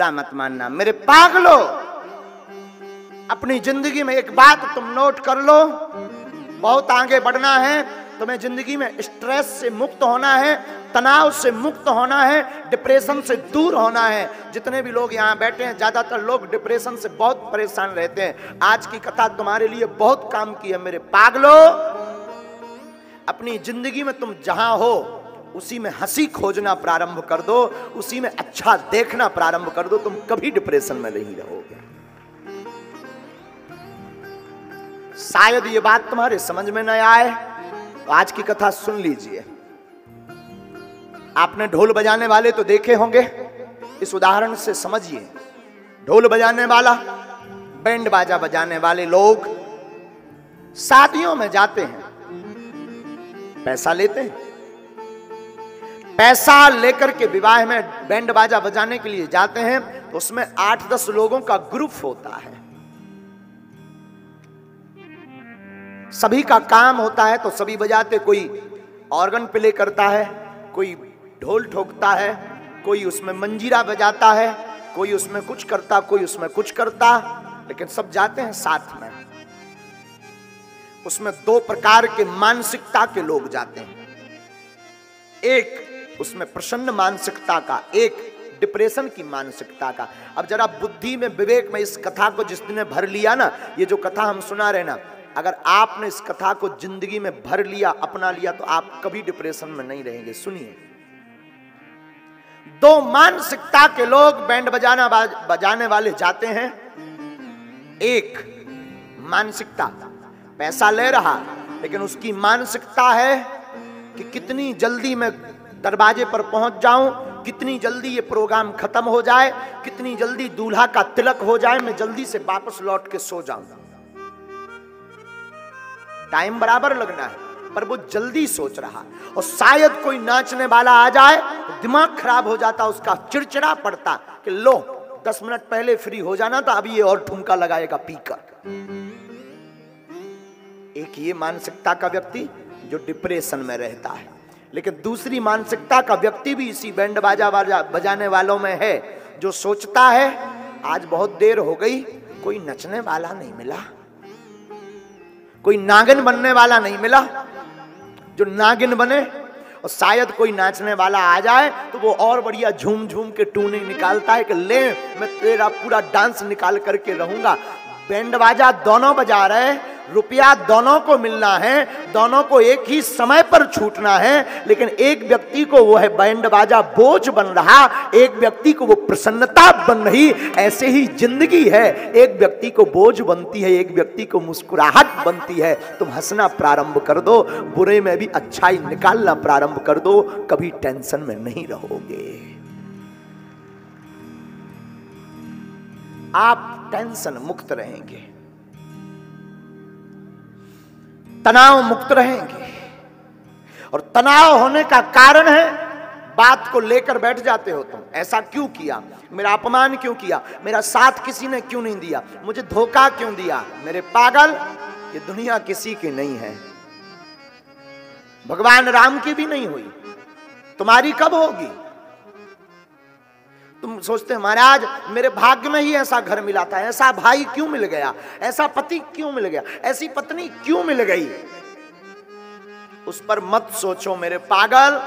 बुरा मत मानना। मेरे पागलो, अपनी जिंदगी में एक बात तुम नोट कर लो, बहुत आगे बढ़ना है तुम्हें। जिंदगी में स्ट्रेस से मुक्त होना है, तनाव से मुक्त होना है, डिप्रेशन से दूर होना है। जितने भी लोग यहाँ बैठे हैं, ज्यादातर लोग डिप्रेशन से बहुत परेशान रहते हैं। आज की कथा तुम्हारे लिए बहुत काम की है मेरे पागलो। अपनी जिंदगी में तुम जहां हो उसी में हंसी खोजना प्रारंभ कर दो, उसी में अच्छा देखना प्रारंभ कर दो, तुम कभी डिप्रेशन में नहीं रहोगे। शायद ये बात तुम्हारे समझ में न आए तो आज की कथा सुन लीजिए। आपने ढोल बजाने वाले तो देखे होंगे, इस उदाहरण से समझिए। ढोल बजाने वाला, बैंड बाजा बजाने वाले लोग शादियों में जाते हैं, पैसा लेते हैं। पैसा लेकर के विवाह में बैंड बाजा बजाने के लिए जाते हैं, तो उसमें 8-10 लोगों का ग्रुप होता है। सभी का काम होता है तो सभी बजाते, कोई ऑर्गन प्ले करता है, कोई ढोल ठोकता है, कोई उसमें मंजीरा बजाता है, कोई उसमें कुछ करता, कोई उसमें कुछ करता, लेकिन सब जाते हैं साथ में। उसमें 2 प्रकार के मानसिकता के लोग जाते हैं। एक उसमें प्रसन्न मानसिकता का, एक डिप्रेशन की मानसिकता का। अब जरा बुद्धि में, विवेक में इस कथा को जिस दिन भर लिया ना, ये जो कथा हम सुना रहे ना, अगर आपने इस कथा को जिंदगी में भर लिया, अपना लिया, तो आप कभी डिप्रेशन में नहीं रहेंगे। सुनिए, 2 मानसिकता के लोग बैंड बजाने वाले जाते हैं। एक मानसिकता, पैसा ले रहा, लेकिन उसकी मानसिकता है कि कितनी जल्दी मैं दरवाजे पर पहुंच जाऊं, कितनी जल्दी ये प्रोग्राम खत्म हो जाए, कितनी जल्दी दूल्हा का तिलक हो जाए, मैं जल्दी से वापस लौट के सो जाऊं। टाइम बराबर लगना है, पर वो जल्दी सोच रहा। और शायद कोई नाचने वाला आ जाए तो दिमाग खराब हो जाता, उसका चिड़चिड़ा पड़ता कि लो 10 मिनट पहले फ्री हो जाना था, अभी ये और ठुमका लगाएगा पीकर। एक ये मानसिकता का व्यक्ति जो डिप्रेशन में रहता है। लेकिन दूसरी मानसिकता का व्यक्ति भी इसी बैंड बाजा बजाने वालों में है, जो सोचता है आज बहुत देर हो गई, कोई नचने वाला नहीं मिला, कोई नागिन बनने वाला नहीं मिला जो नागिन बने, और शायद कोई नाचने वाला आ जाए तो वो और बढ़िया झूम झूम के टूने निकालता है कि ले मैं तेरा पूरा डांस निकाल करके रहूंगा। बैंड बाजा दोनों बजा रहे, रुपया दोनों को मिलना है, दोनों को एक ही समय पर छूटना है, लेकिन एक व्यक्ति को वो है बैंड बाजा बोझ बन रहा, एक व्यक्ति को वो प्रसन्नता बन रही। ऐसे ही जिंदगी है, एक व्यक्ति को बोझ बनती है, एक व्यक्ति को मुस्कुराहट बनती है। तुम हंसना प्रारंभ कर दो, बुरे में भी अच्छाई निकालना प्रारंभ कर दो, कभी टेंशन में नहीं रहोगे। आप टेंशन मुक्त रहेंगे, तनाव मुक्त रहेंगे। और तनाव होने का कारण है, बात को लेकर बैठ जाते हो तुम, ऐसा क्यों किया, मेरा अपमान क्यों किया, मेरा साथ किसी ने क्यों नहीं दिया, मुझे धोखा क्यों दिया। मेरे पागल, ये दुनिया किसी की नहीं है, भगवान राम की भी नहीं हुई, तुम्हारी कब होगी। तुम सोचते महाराज मेरे भाग्य में ही ऐसा घर मिला था, ऐसा भाई क्यों मिल गया, ऐसा पति क्यों मिल गया, ऐसी पत्नी क्यों मिल गई। उस पर मत सोचो मेरे पागल।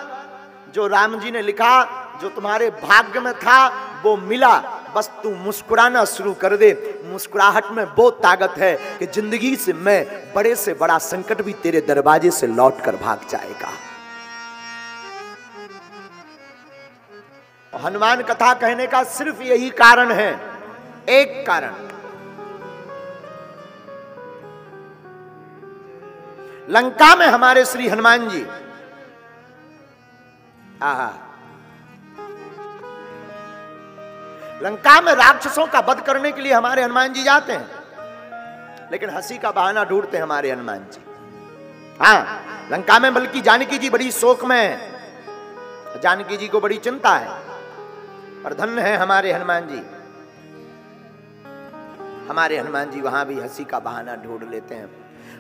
जो राम जी ने लिखा, जो तुम्हारे भाग्य में था वो मिला, बस तू मुस्कुराना शुरू कर दे। मुस्कुराहट में वो ताकत है कि जिंदगी से मैं बड़े से बड़ा संकट भी तेरे दरवाजे से लौट कर भाग जाएगा। हनुमान कथा कहने का सिर्फ यही कारण है, एक कारण। लंका में हमारे श्री हनुमान जी, लंका में राक्षसों का वध करने के लिए हमारे हनुमान जी जाते हैं, लेकिन हंसी का बहाना ढूंढते हैं हमारे हनुमान जी। हाँ, लंका में बल्कि जानकी जी बड़ी शोक में है, जानकी जी को बड़ी चिंता है, पर धन्य है हमारे हनुमान जी। हमारे हनुमान जी वहां भी हंसी का बहाना ढूंढ लेते हैं।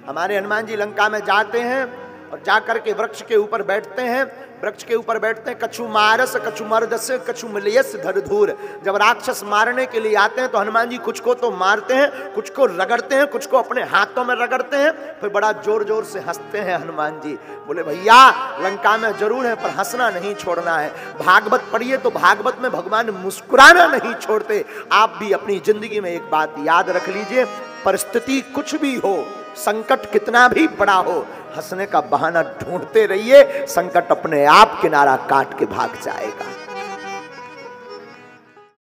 हमारे हनुमान जी लंका में जाते हैं और जाकर के वृक्ष के ऊपर बैठते हैं। वृक्ष के ऊपर बैठते हैं, कछु मारस कछु मर्दस कछु मिलयस धरधूर। जब राक्षस मारने के लिए आते हैं तो हनुमान जी कुछ को तो मारते हैं, कुछ को रगड़ते हैं, कुछ को अपने हाथों में रगड़ते हैं, फिर बड़ा जोर जोर से हंसते हैं हनुमान जी। बोले भैया लंका में जरूर है पर हंसना नहीं छोड़ना है। भागवत पढ़िए तो भागवत में भगवान मुस्कुराना नहीं छोड़ते। आप भी अपनी जिंदगी में एक बात याद रख लीजिए, परिस्थिति कुछ भी हो, संकट कितना भी बड़ा हो, हंसने का बहाना ढूंढते रहिए, संकट अपने आप किनारा काट के भाग जाएगा।